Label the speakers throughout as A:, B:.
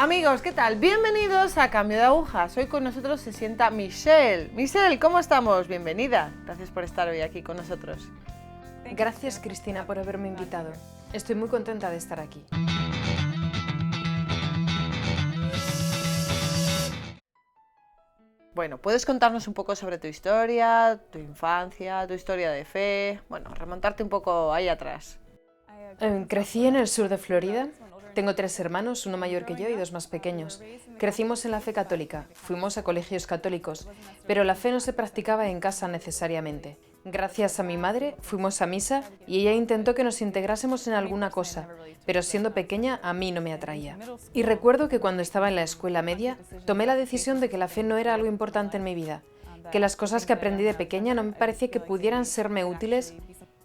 A: Amigos, ¿qué tal? Bienvenidos a Cambio de Agujas. Hoy con nosotros se sienta Michelle. Michelle, ¿cómo estamos? Bienvenida. Gracias por estar hoy aquí con nosotros.
B: Gracias, Cristina, por haberme invitado. Estoy muy contenta de estar aquí.
A: Bueno, ¿puedes contarnos un poco sobre tu historia, tu infancia, tu historia de fe? Bueno, remontarte un poco ahí atrás.
B: Crecí en el sur de Florida. Tengo 3 hermanos, uno mayor que yo y 2 más pequeños. Crecimos en la fe católica, fuimos a colegios católicos, pero la fe no se practicaba en casa necesariamente. Gracias a mi madre fuimos a misa y ella intentó que nos integrásemos en alguna cosa, pero siendo pequeña a mí no me atraía. Y recuerdo que cuando estaba en la escuela media, tomé la decisión de que la fe no era algo importante en mi vida, que las cosas que aprendí de pequeña no me parecía que pudieran serme útiles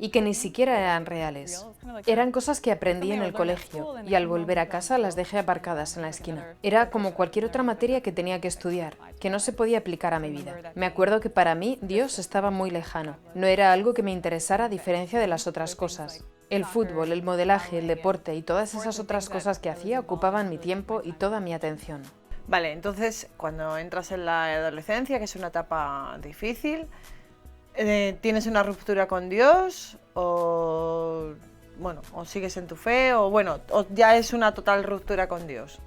B: y que ni siquiera eran reales. Eran cosas que aprendí en el colegio y al volver a casa las dejé aparcadas en la esquina. Era como cualquier otra materia que tenía que estudiar, que no se podía aplicar a mi vida. Me acuerdo que para mí Dios estaba muy lejano. No era algo que me interesara a diferencia de las otras cosas. El fútbol, el modelaje, el deporte y todas esas otras cosas que hacía ocupaban mi tiempo y toda mi atención.
A: Vale, entonces cuando entras en la adolescencia, que es una etapa difícil, ¿tienes una ruptura con Dios o sigues en tu fe o ya es una total ruptura con Dios?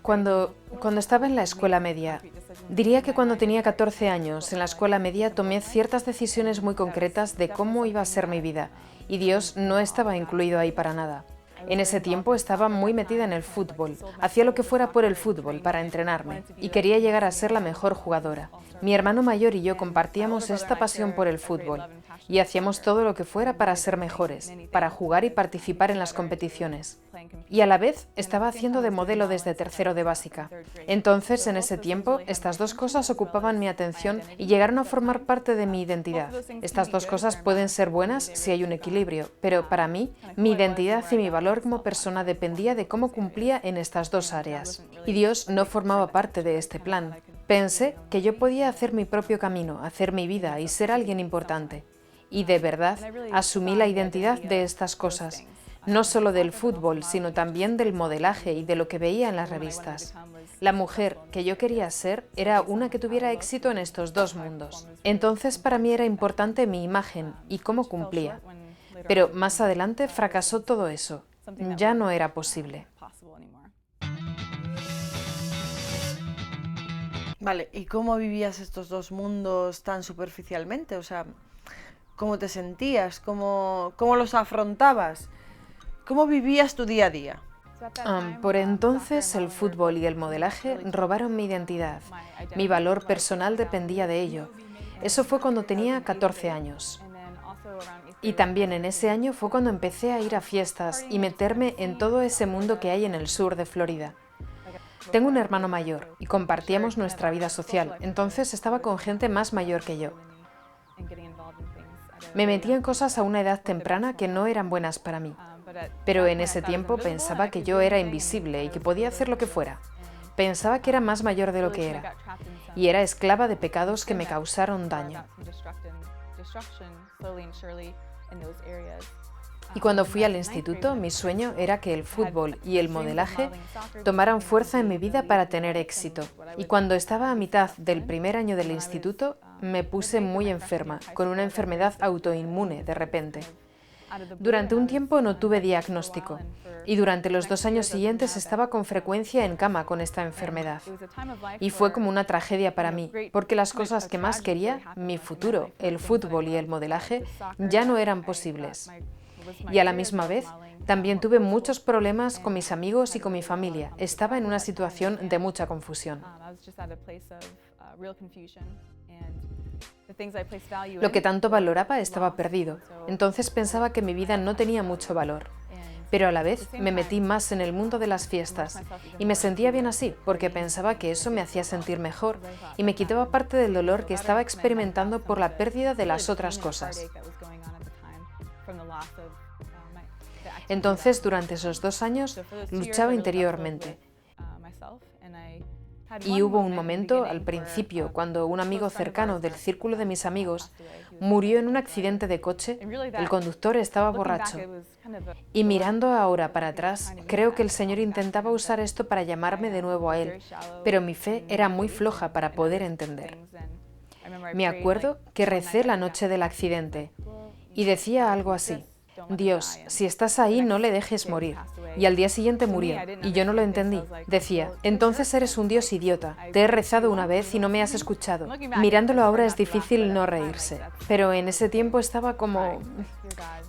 B: Cuando estaba en la escuela media, diría que cuando tenía 14 años, en la escuela media tomé ciertas decisiones muy concretas de cómo iba a ser mi vida, y Dios no estaba incluido ahí para nada. En ese tiempo estaba muy metida en el fútbol, hacía lo que fuera por el fútbol para entrenarme, y quería llegar a ser la mejor jugadora. Mi hermano mayor y yo compartíamos esta pasión por el fútbol, y hacíamos todo lo que fuera para ser mejores, para jugar y participar en las competiciones. Y a la vez estaba haciendo de modelo desde tercero de básica. Entonces, en ese tiempo, estas dos cosas ocupaban mi atención y llegaron a formar parte de mi identidad. Estas dos cosas pueden ser buenas si hay un equilibrio, pero para mí, mi identidad y mi valor como persona dependía de cómo cumplía en estas dos áreas. Y Dios no formaba parte de este plan. Pensé que yo podía hacer mi propio camino, hacer mi vida y ser alguien importante. Y de verdad, asumí la identidad de estas cosas. No solo del fútbol, sino también del modelaje y de lo que veía en las revistas. La mujer que yo quería ser era una que tuviera éxito en estos dos mundos. Entonces para mí era importante mi imagen y cómo cumplía. Pero más adelante fracasó todo eso. Ya no era posible.
A: Vale, ¿y cómo vivías estos dos mundos tan superficialmente? O sea, ¿cómo te sentías? ¿Cómo los afrontabas? ¿Cómo vivías tu día a día?
B: Por entonces el fútbol y el modelaje robaron mi identidad. Mi valor personal dependía de ello. Eso fue cuando tenía 14 años. Y también en ese año fue cuando empecé a ir a fiestas y meterme en todo ese mundo que hay en el sur de Florida. Tengo un hermano mayor y compartíamos nuestra vida social, entonces estaba con gente más mayor que yo. Me metía en cosas a una edad temprana que no eran buenas para mí. Pero en ese tiempo pensaba que yo era invisible y que podía hacer lo que fuera. Pensaba que era más mayor de lo que era. Y era esclava de pecados que me causaron daño. Y cuando fui al instituto, mi sueño era que el fútbol y el modelaje tomaran fuerza en mi vida para tener éxito. Y cuando estaba a mitad del primer año del instituto, me puse muy enferma, con una enfermedad autoinmune de repente. Durante un tiempo no tuve diagnóstico y durante los 2 años siguientes estaba con frecuencia en cama con esta enfermedad. Y fue como una tragedia para mí, porque las cosas que más quería, mi futuro, el fútbol y el modelaje, ya no eran posibles. Y a la misma vez, también tuve muchos problemas con mis amigos y con mi familia. Estaba en una situación de mucha confusión. Lo que tanto valoraba estaba perdido, entonces pensaba que mi vida no tenía mucho valor. Pero a la vez me metí más en el mundo de las fiestas y me sentía bien así, porque pensaba que eso me hacía sentir mejor y me quitaba parte del dolor que estaba experimentando por la pérdida de las otras cosas. Entonces, durante esos 2 años, luchaba interiormente. Y hubo un momento, al principio, cuando un amigo cercano del círculo de mis amigos murió en un accidente de coche. El conductor estaba borracho. Y mirando ahora para atrás, creo que el Señor intentaba usar esto para llamarme de nuevo a Él, pero mi fe era muy floja para poder entender. Me acuerdo que recé la noche del accidente y decía algo así: Dios, si estás ahí, no le dejes morir. Y al día siguiente murió, y yo no lo entendí. Decía, entonces eres un Dios idiota. Te he rezado una vez y no me has escuchado. Mirándolo ahora es difícil no reírse, pero en ese tiempo estaba como...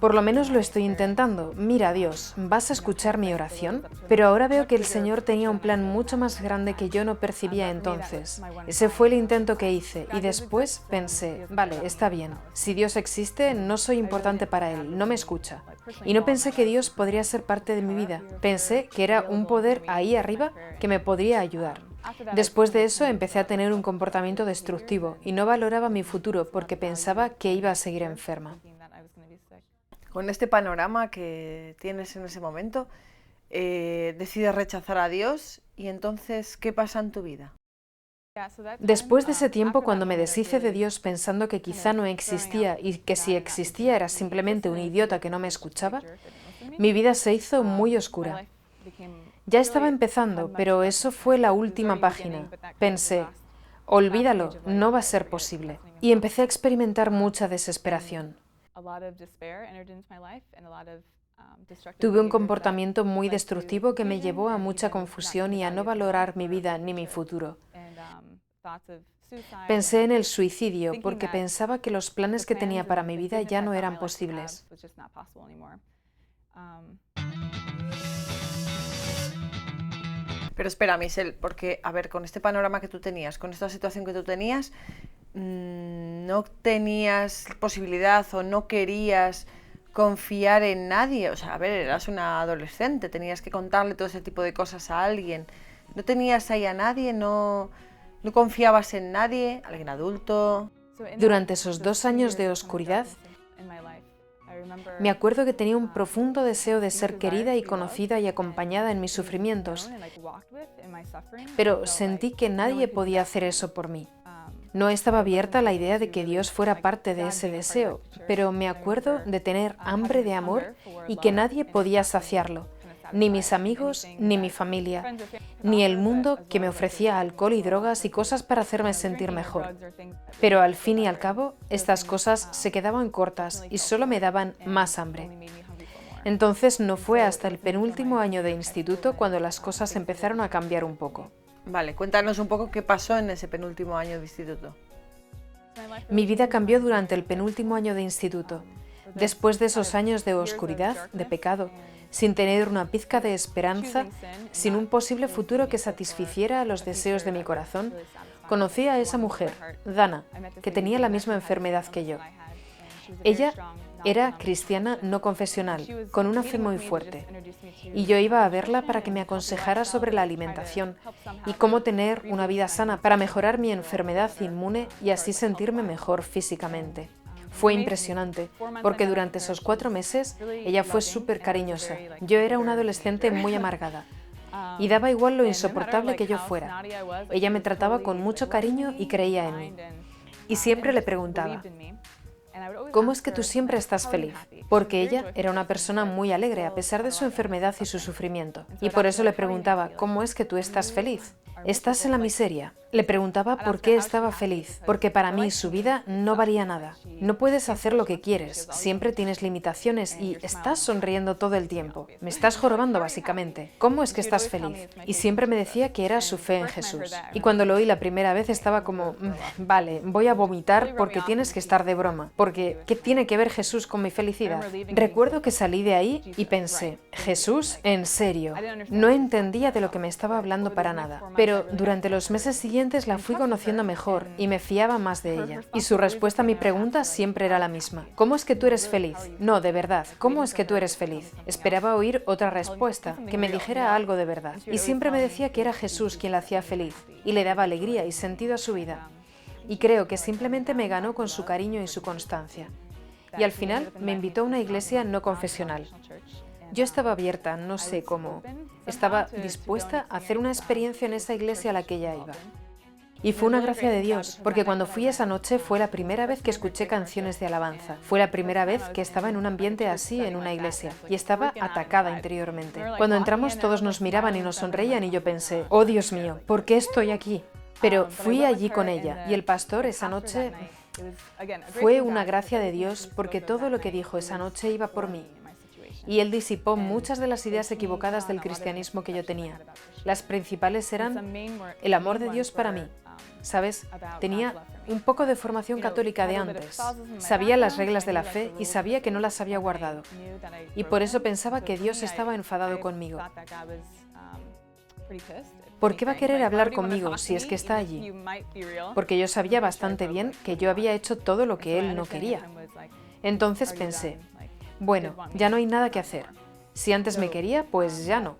B: Por lo menos lo estoy intentando. Mira, Dios, ¿vas a escuchar mi oración? Pero ahora veo que el Señor tenía un plan mucho más grande que yo no percibía entonces. Ese fue el intento que hice, y después pensé, vale, está bien. Si Dios existe, no soy importante para Él, no me escucha. Y no pensé que Dios podría ser parte de mi vida. Pensé que era un poder ahí arriba que me podría ayudar. Después de eso empecé a tener un comportamiento destructivo y no valoraba mi futuro porque pensaba que iba a seguir enferma.
A: Con este panorama que tienes en ese momento, decides rechazar a Dios y entonces, ¿qué pasa en tu vida?
B: Después de ese tiempo, cuando me deshice de Dios pensando que quizá no existía y que si existía era simplemente un idiota que no me escuchaba, mi vida se hizo muy oscura. Ya estaba empezando, pero eso fue la última página. Pensé, olvídalo, no va a ser posible. Y empecé a experimentar mucha desesperación. Tuve un comportamiento muy destructivo que me llevó a mucha confusión y a no valorar mi vida ni mi futuro. Pensé en el suicidio porque pensaba que los planes que tenía para mi vida ya no eran posibles.
A: Pero espera, Michelle, porque, a ver, con este panorama que tú tenías, con esta situación que tú tenías, no tenías posibilidad o no querías confiar en nadie. O sea, a ver, eras una adolescente, tenías que contarle todo ese tipo de cosas a alguien. ¿No tenías ahí a nadie? ¿No confiabas en nadie? ¿Alguien adulto?
B: Durante esos 2 años de oscuridad, me acuerdo que tenía un profundo deseo de ser querida y conocida y acompañada en mis sufrimientos, pero sentí que nadie podía hacer eso por mí. No estaba abierta a la idea de que Dios fuera parte de ese deseo, pero me acuerdo de tener hambre de amor y que nadie podía saciarlo, ni mis amigos, ni mi familia, ni el mundo que me ofrecía alcohol y drogas y cosas para hacerme sentir mejor. Pero al fin y al cabo, estas cosas se quedaban cortas y solo me daban más hambre. Entonces no fue hasta el penúltimo año de instituto cuando las cosas empezaron a cambiar un poco.
A: Vale, cuéntanos un poco qué pasó en ese penúltimo año de instituto.
B: Mi vida cambió durante el penúltimo año de instituto. Después de esos años de oscuridad, de pecado, sin tener una pizca de esperanza, sin un posible futuro que satisficiera los deseos de mi corazón, conocí a esa mujer, Dana, que tenía la misma enfermedad que yo. Ella era cristiana no confesional, con una fe muy fuerte, y yo iba a verla para que me aconsejara sobre la alimentación y cómo tener una vida sana para mejorar mi enfermedad inmune y así sentirme mejor físicamente. Fue impresionante, porque durante esos 4 meses ella fue súper cariñosa. Yo era una adolescente muy amargada, y daba igual lo insoportable que yo fuera. Ella me trataba con mucho cariño y creía en mí. Y siempre le preguntaba, ¿cómo es que tú siempre estás feliz? Porque ella era una persona muy alegre a pesar de su enfermedad y su sufrimiento. Y por eso le preguntaba, ¿cómo es que tú estás feliz? ¿Estás en la miseria? Le preguntaba por qué estaba feliz, porque para mí su vida no valía nada. No puedes hacer lo que quieres, siempre tienes limitaciones y estás sonriendo todo el tiempo. Me estás jorobando básicamente. ¿Cómo es que estás feliz? Y siempre me decía que era su fe en Jesús. Y cuando lo oí la primera vez estaba como, vale, voy a vomitar porque tienes que estar de broma. Porque, ¿qué tiene que ver Jesús con mi felicidad? Recuerdo que salí de ahí y pensé, Jesús, ¿en serio? No entendía de lo que me estaba hablando para nada. Pero durante los meses siguientes la fui conociendo mejor y me fiaba más de ella. Y su respuesta a mi pregunta siempre era la misma. ¿Cómo es que tú eres feliz? No, de verdad, ¿cómo es que tú eres feliz? Esperaba oír otra respuesta, que me dijera algo de verdad. Y siempre me decía que era Jesús quien la hacía feliz y le daba alegría y sentido a su vida. Y creo que simplemente me ganó con su cariño y su constancia. Y al final me invitó a una iglesia no confesional. Yo estaba abierta, no sé cómo. Estaba dispuesta a hacer una experiencia en esa iglesia a la que ya iba. Y fue una gracia de Dios, porque cuando fui esa noche fue la primera vez que escuché canciones de alabanza. Fue la primera vez que estaba en un ambiente así en una iglesia, y estaba atacada interiormente. Cuando entramos todos nos miraban y nos sonreían y yo pensé, oh Dios mío, ¿por qué estoy aquí? Pero fui allí con ella, y el pastor esa noche fue una gracia de Dios porque todo lo que dijo esa noche iba por mí. Y él disipó muchas de las ideas equivocadas del cristianismo que yo tenía. Las principales eran el amor de Dios para mí. ¿Sabes? Tenía un poco de formación católica de antes. Sabía las reglas de la fe y sabía que no las había guardado. Y por eso pensaba que Dios estaba enfadado conmigo. ¿Por qué va a querer hablar conmigo si es que está allí? Porque yo sabía bastante bien que yo había hecho todo lo que él no quería. Entonces pensé, bueno, ya no hay nada que hacer. Si antes me quería, pues ya no.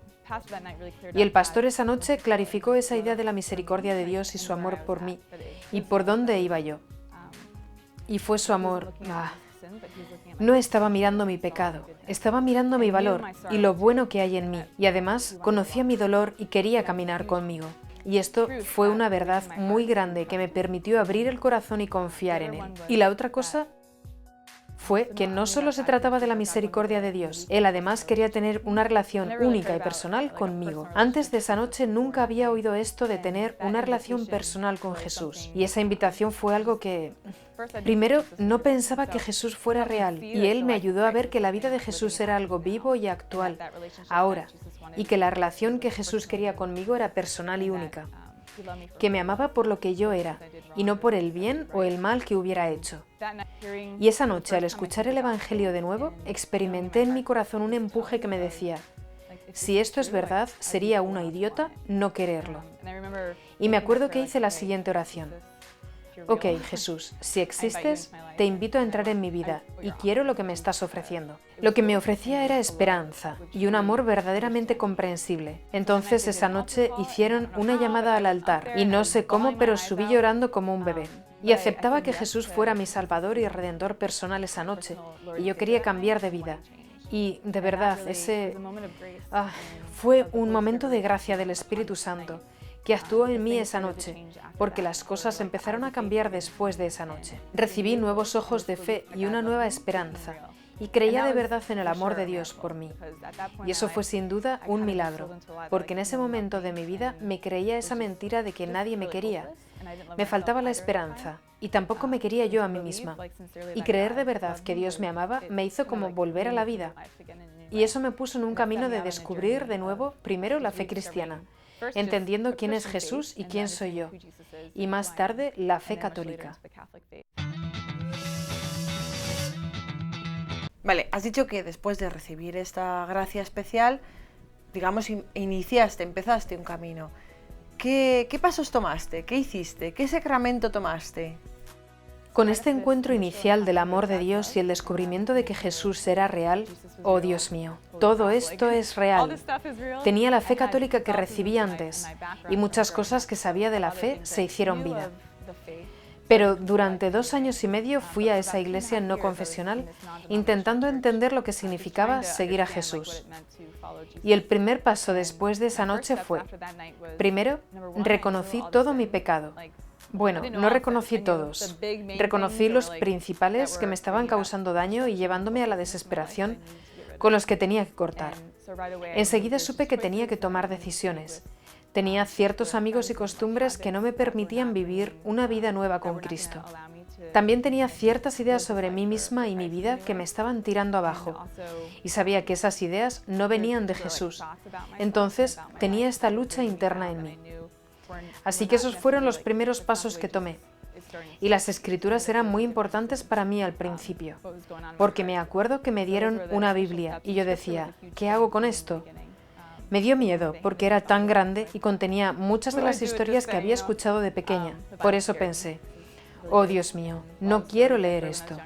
B: Y el pastor esa noche clarificó esa idea de la misericordia de Dios y su amor por mí y por dónde iba yo. Y fue su amor. No estaba mirando mi pecado, estaba mirando mi valor y lo bueno que hay en mí. Y además conocía mi dolor y quería caminar conmigo. Y esto fue una verdad muy grande que me permitió abrir el corazón y confiar en él. Y la otra cosa fue que no solo se trataba de la misericordia de Dios, él además quería tener una relación única y personal conmigo. Antes de esa noche nunca había oído esto de tener una relación personal con Jesús. Y esa invitación fue algo que... Primero, no pensaba que Jesús fuera real, y él me ayudó a ver que la vida de Jesús era algo vivo y actual, ahora, y que la relación que Jesús quería conmigo era personal y única. Que me amaba por lo que yo era, y no por el bien o el mal que hubiera hecho. Y esa noche, al escuchar el Evangelio de nuevo, experimenté en mi corazón un empuje que me decía, si esto es verdad, sería una idiota no quererlo. Y me acuerdo que hice la siguiente oración. Ok, Jesús, si existes, te invito a entrar en mi vida y quiero lo que me estás ofreciendo. Lo que me ofrecía era esperanza y un amor verdaderamente comprensible. Entonces esa noche hicieron una llamada al altar y no sé cómo, pero subí llorando como un bebé. Y aceptaba que Jesús fuera mi Salvador y Redentor personal esa noche y yo quería cambiar de vida. Y de verdad, fue un momento de gracia del Espíritu Santo que actuó en mí esa noche, porque las cosas empezaron a cambiar después de esa noche. Recibí nuevos ojos de fe y una nueva esperanza, y creía de verdad en el amor de Dios por mí. Y eso fue sin duda un milagro, porque en ese momento de mi vida me creía esa mentira de que nadie me quería. Me faltaba la esperanza, y tampoco me quería yo a mí misma. Y creer de verdad que Dios me amaba me hizo como volver a la vida. Y eso me puso en un camino de descubrir de nuevo, primero, la fe cristiana, entendiendo quién es Jesús y quién soy yo, y más tarde la fe católica.
A: Vale, has dicho que después de recibir esta gracia especial, digamos, empezaste un camino. ¿Qué pasos tomaste? ¿Qué hiciste? ¿Qué sacramento tomaste?
B: Con este encuentro inicial del amor de Dios y el descubrimiento de que Jesús era real, oh Dios mío, todo esto es real. Tenía la fe católica que recibí antes y muchas cosas que sabía de la fe se hicieron vida. Pero durante 2 años y medio fui a esa iglesia no confesional intentando entender lo que significaba seguir a Jesús. Y el primer paso después de esa noche fue, primero, reconocí todo mi pecado. Bueno, no reconocí todos. Reconocí los principales que me estaban causando daño y llevándome a la desesperación, con los que tenía que cortar. Enseguida supe que tenía que tomar decisiones. Tenía ciertos amigos y costumbres que no me permitían vivir una vida nueva con Cristo. También tenía ciertas ideas sobre mí misma y mi vida que me estaban tirando abajo. Y sabía que esas ideas no venían de Jesús. Entonces tenía esta lucha interna en mí. Así que esos fueron los primeros pasos que tomé. Y las escrituras eran muy importantes para mí al principio, porque me acuerdo que me dieron una Biblia y yo decía, ¿qué hago con esto? Me dio miedo porque era tan grande y contenía muchas de las historias que había escuchado de pequeña. Por eso pensé, oh Dios mío, no quiero leer esto.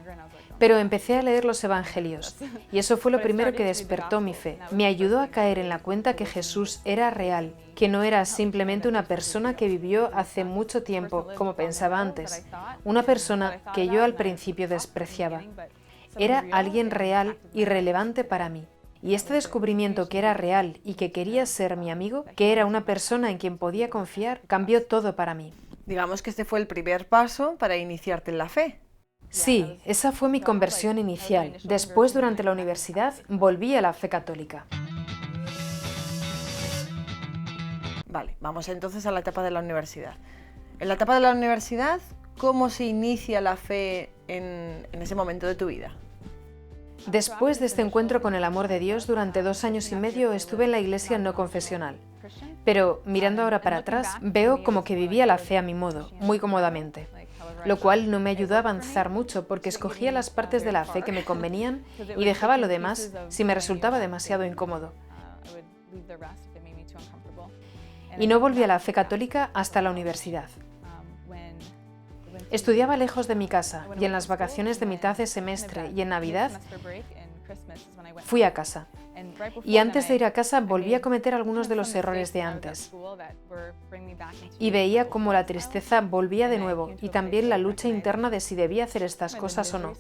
B: Pero empecé a leer los Evangelios y eso fue lo primero que despertó mi fe. Me ayudó a caer en la cuenta que Jesús era real, que no era simplemente una persona que vivió hace mucho tiempo, como pensaba antes, una persona que yo al principio despreciaba. Era alguien real y relevante para mí. Y este descubrimiento que era real y que quería ser mi amigo, que era una persona en quien podía confiar, cambió todo para mí.
A: Digamos que este fue el primer paso para iniciarte en la fe.
B: Sí, esa fue mi conversión inicial. Después, durante la universidad, volví a la fe católica.
A: Vale, vamos entonces a la etapa de la universidad. En la etapa de la universidad, ¿cómo se inicia la fe en ese momento de tu vida?
B: Después de este encuentro con el amor de Dios, durante 2 años y medio estuve en la iglesia no confesional. Pero mirando ahora para atrás, veo como que vivía la fe a mi modo, muy cómodamente. Lo cual no me ayudó a avanzar mucho porque escogía las partes de la fe que me convenían y dejaba lo demás si me resultaba demasiado incómodo. Y no volví a la fe católica hasta la universidad. Estudiaba lejos de mi casa y en las vacaciones de mitad de semestre y en Navidad fui a casa. Y antes de ir a casa volví a cometer algunos de los errores de antes. Y veía cómo la tristeza volvía de nuevo y también la lucha interna de si debía hacer estas cosas o no.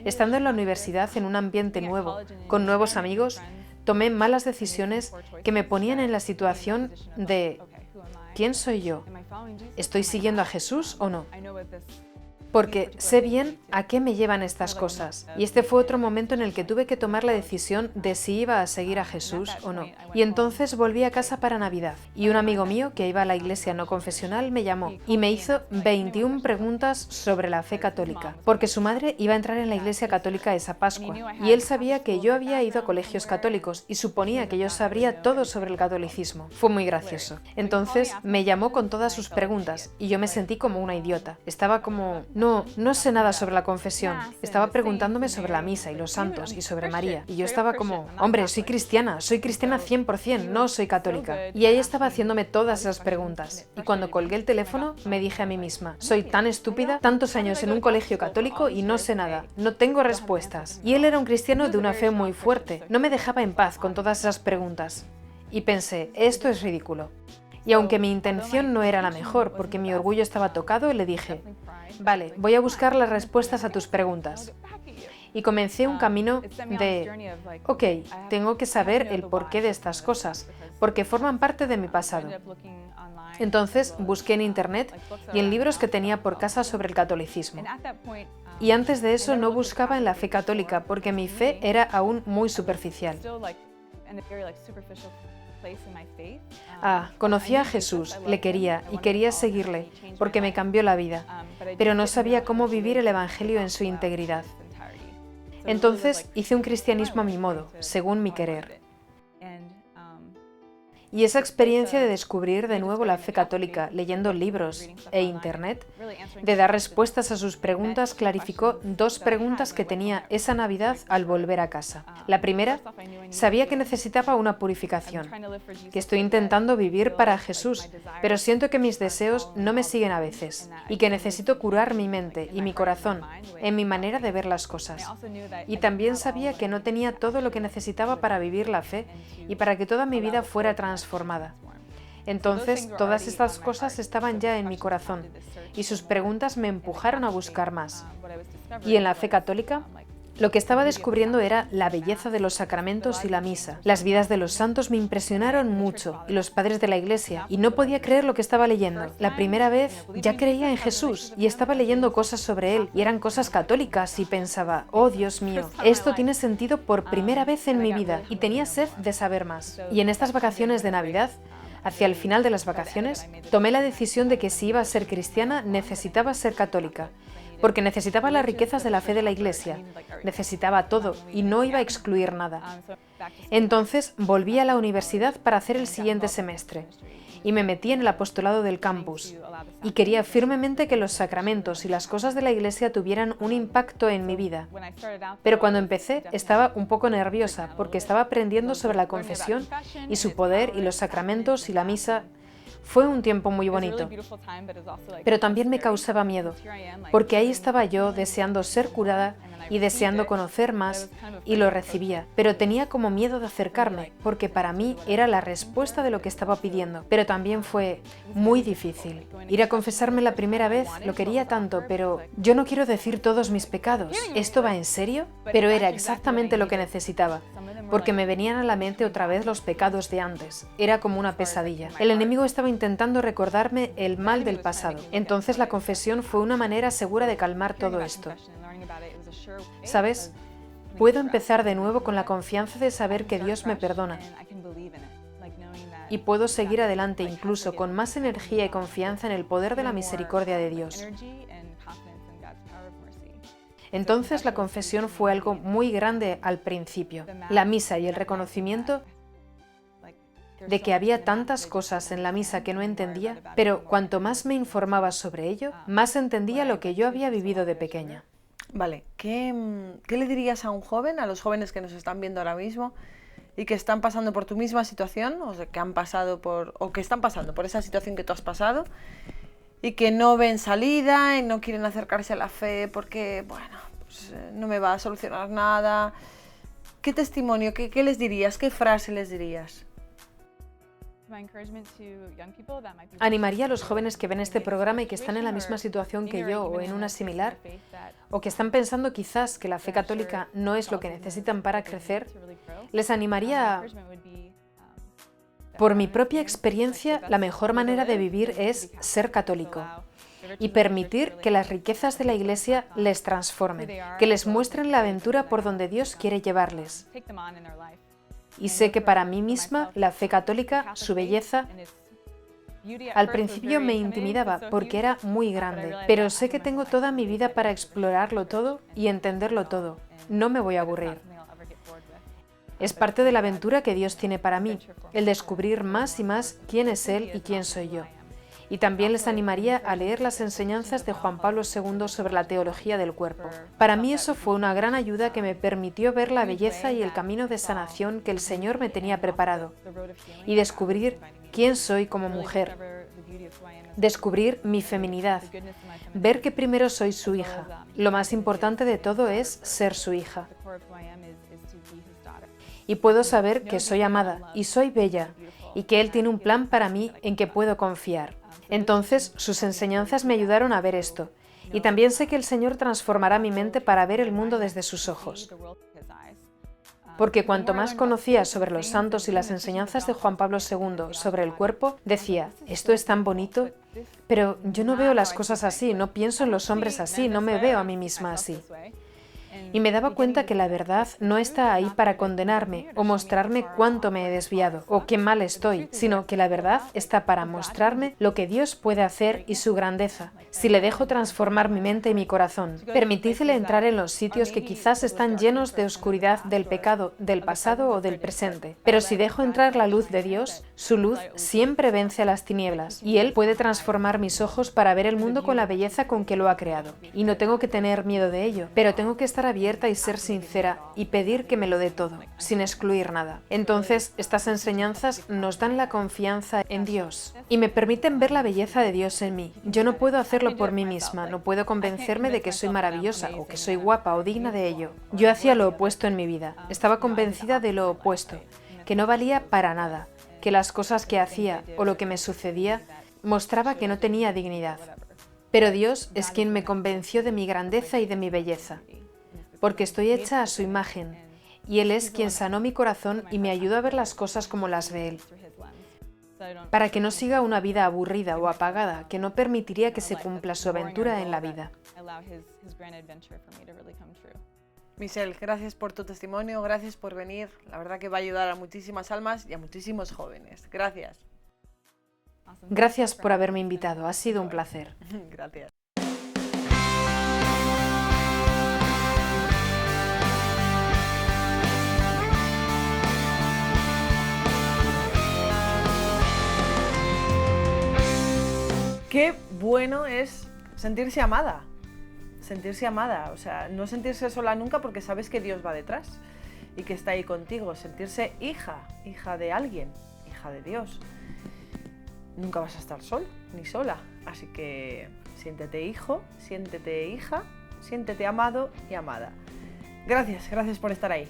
B: Estando en la universidad en un ambiente nuevo, con nuevos amigos, tomé malas decisiones que me ponían en la situación de ¿quién soy yo? ¿Estoy siguiendo a Jesús o no? Porque sé bien a qué me llevan estas cosas. Y este fue otro momento en el que tuve que tomar la decisión de si iba a seguir a Jesús o no. Y entonces volví a casa para Navidad. Y un amigo mío que iba a la iglesia no confesional me llamó y me hizo 21 preguntas sobre la fe católica. Porque su madre iba a entrar en la iglesia católica esa Pascua. Y él sabía que yo había ido a colegios católicos y suponía que yo sabría todo sobre el catolicismo. Fue muy gracioso. Entonces me llamó con todas sus preguntas y yo me sentí como una idiota. Estaba como... No sé nada sobre la confesión. Estaba preguntándome sobre la misa y los santos y sobre María. Y yo estaba como, hombre, soy cristiana 100%, no soy católica. Y ella estaba haciéndome todas esas preguntas. Y cuando colgué el teléfono, me dije a mí misma, soy tan estúpida, tantos años en un colegio católico y no sé nada, no tengo respuestas. Y él era un cristiano de una fe muy fuerte. No me dejaba en paz con todas esas preguntas. Y pensé, esto es ridículo. Y aunque mi intención no era la mejor, porque mi orgullo estaba tocado, le dije, vale, voy a buscar las respuestas a tus preguntas. Y comencé un camino de, ok, tengo que saber el porqué de estas cosas, porque forman parte de mi pasado. Entonces busqué en internet y en libros que tenía por casa sobre el catolicismo. Y antes de eso no buscaba en la fe católica, porque mi fe era aún muy superficial. Conocía a Jesús, le quería y quería seguirle, porque me cambió la vida, pero no sabía cómo vivir el Evangelio en su integridad. Entonces hice un cristianismo a mi modo, según mi querer. Y esa experiencia de descubrir de nuevo la fe católica, leyendo libros e internet, de dar respuestas a sus preguntas, clarificó 2 preguntas que tenía esa Navidad al volver a casa. La primera, sabía que necesitaba una purificación, que estoy intentando vivir para Jesús, pero siento que mis deseos no me siguen a veces, y que necesito curar mi mente y mi corazón en mi manera de ver las cosas. Y también sabía que no tenía todo lo que necesitaba para vivir la fe y para que toda mi vida fuera transformada. Entonces, todas estas cosas estaban ya en mi corazón y sus preguntas me empujaron a buscar más. Y en la fe católica, lo que estaba descubriendo era la belleza de los sacramentos y la misa. Las vidas de los santos me impresionaron mucho, y los padres de la iglesia, y no podía creer lo que estaba leyendo. La primera vez ya creía en Jesús y estaba leyendo cosas sobre él, y eran cosas católicas, y pensaba, oh Dios mío, esto tiene sentido por primera vez en mi vida, y tenía sed de saber más. Y en estas vacaciones de Navidad, hacia el final de las vacaciones, tomé la decisión de que si iba a ser cristiana, necesitaba ser católica. Porque necesitaba las riquezas de la fe de la Iglesia, necesitaba todo y no iba a excluir nada. Entonces volví a la universidad para hacer el siguiente semestre y me metí en el apostolado del campus y quería firmemente que los sacramentos y las cosas de la Iglesia tuvieran un impacto en mi vida. Pero cuando empecé estaba un poco nerviosa porque estaba aprendiendo sobre la confesión y su poder y los sacramentos y la misa. Fue un tiempo muy bonito, pero también me causaba miedo, porque ahí estaba yo deseando ser curada y deseando conocer más, y lo recibía, pero tenía como miedo de acercarme, porque para mí era la respuesta de lo que estaba pidiendo. Pero también fue muy difícil. Ir a confesarme la primera vez lo quería tanto, pero yo no quiero decir todos mis pecados. ¿Esto va en serio? Pero era exactamente lo que necesitaba, porque me venían a la mente otra vez los pecados de antes. Era como una pesadilla. El enemigo estaba intentando recordarme el mal del pasado. Entonces la confesión fue una manera segura de calmar todo esto. ¿Sabes? Puedo empezar de nuevo con la confianza de saber que Dios me perdona. Y puedo seguir adelante incluso con más energía y confianza en el poder de la misericordia de Dios. Entonces la confesión fue algo muy grande al principio. La misa y el reconocimiento de que había tantas cosas en la misa que no entendía, pero cuanto más me informaba sobre ello, más entendía lo que yo había vivido de pequeña.
A: Vale, ¿qué le dirías a un joven, a los jóvenes que nos están viendo ahora mismo y que están pasando por tu misma situación, o sea, que han pasado o que están pasando por esa situación que tú has pasado y que no ven salida y no quieren acercarse a la fe porque, bueno, pues, no me va a solucionar nada? ¿Qué testimonio, qué les dirías, qué frase les dirías?
B: Animaría a los jóvenes que ven este programa y que están en la misma situación que yo o en una similar, o que están pensando quizás que la fe católica no es lo que necesitan para crecer. Les animaría por mi propia experiencia, la mejor manera de vivir es ser católico y permitir que las riquezas de la Iglesia les transformen, que les muestren la aventura por donde Dios quiere llevarles. Y sé que para mí misma, la fe católica, su belleza, al principio me intimidaba porque era muy grande, pero sé que tengo toda mi vida para explorarlo todo y entenderlo todo. No me voy a aburrir. Es parte de la aventura que Dios tiene para mí, el descubrir más y más quién es Él y quién soy yo. Y también les animaría a leer las enseñanzas de Juan Pablo II sobre la teología del cuerpo. Para mí eso fue una gran ayuda que me permitió ver la belleza y el camino de sanación que el Señor me tenía preparado y descubrir quién soy como mujer, descubrir mi feminidad, ver que primero soy su hija. Lo más importante de todo es ser su hija. Y puedo saber que soy amada y soy bella y que Él tiene un plan para mí en que puedo confiar. Entonces, sus enseñanzas me ayudaron a ver esto. Y también sé que el Señor transformará mi mente para ver el mundo desde sus ojos. Porque cuanto más conocía sobre los santos y las enseñanzas de Juan Pablo II sobre el cuerpo, decía, esto es tan bonito, pero yo no veo las cosas así, no pienso en los hombres así, no me veo a mí misma así. Y me daba cuenta que la verdad no está ahí para condenarme o mostrarme cuánto me he desviado o qué mal estoy, sino que la verdad está para mostrarme lo que Dios puede hacer y su grandeza, si le dejo transformar mi mente y mi corazón. Permitidle entrar en los sitios que quizás están llenos de oscuridad del pecado, del pasado o del presente. Pero si dejo entrar la luz de Dios, su luz siempre vence a las tinieblas y Él puede transformar mis ojos para ver el mundo con la belleza con que lo ha creado. Y no tengo que tener miedo de ello, pero tengo que estar abierta y ser sincera y pedir que me lo dé todo, sin excluir nada. Entonces, estas enseñanzas nos dan la confianza en Dios y me permiten ver la belleza de Dios en mí. Yo no puedo hacerlo por mí misma, no puedo convencerme de que soy maravillosa o que soy guapa o digna de ello. Yo hacía lo opuesto en mi vida. Estaba convencida de lo opuesto, que no valía para nada, que las cosas que hacía o lo que me sucedía mostraba que no tenía dignidad. Pero Dios es quien me convenció de mi grandeza y de mi belleza, porque estoy hecha a su imagen, y Él es quien sanó mi corazón y me ayudó a ver las cosas como las ve Él, para que no siga una vida aburrida o apagada que no permitiría que se cumpla su aventura en la vida.
A: Michelle, gracias por tu testimonio, gracias por venir. La verdad que va a ayudar a muchísimas almas y a muchísimos jóvenes. Gracias.
B: Gracias por haberme invitado, ha sido un placer.
A: Gracias. Qué bueno es sentirse amada, o sea, no sentirse sola nunca porque sabes que Dios va detrás y que está ahí contigo, sentirse hija de alguien, hija de Dios. Nunca vas a estar sol ni sola, así que siéntete hijo, siéntete hija, siéntete amado y amada. Gracias por estar ahí.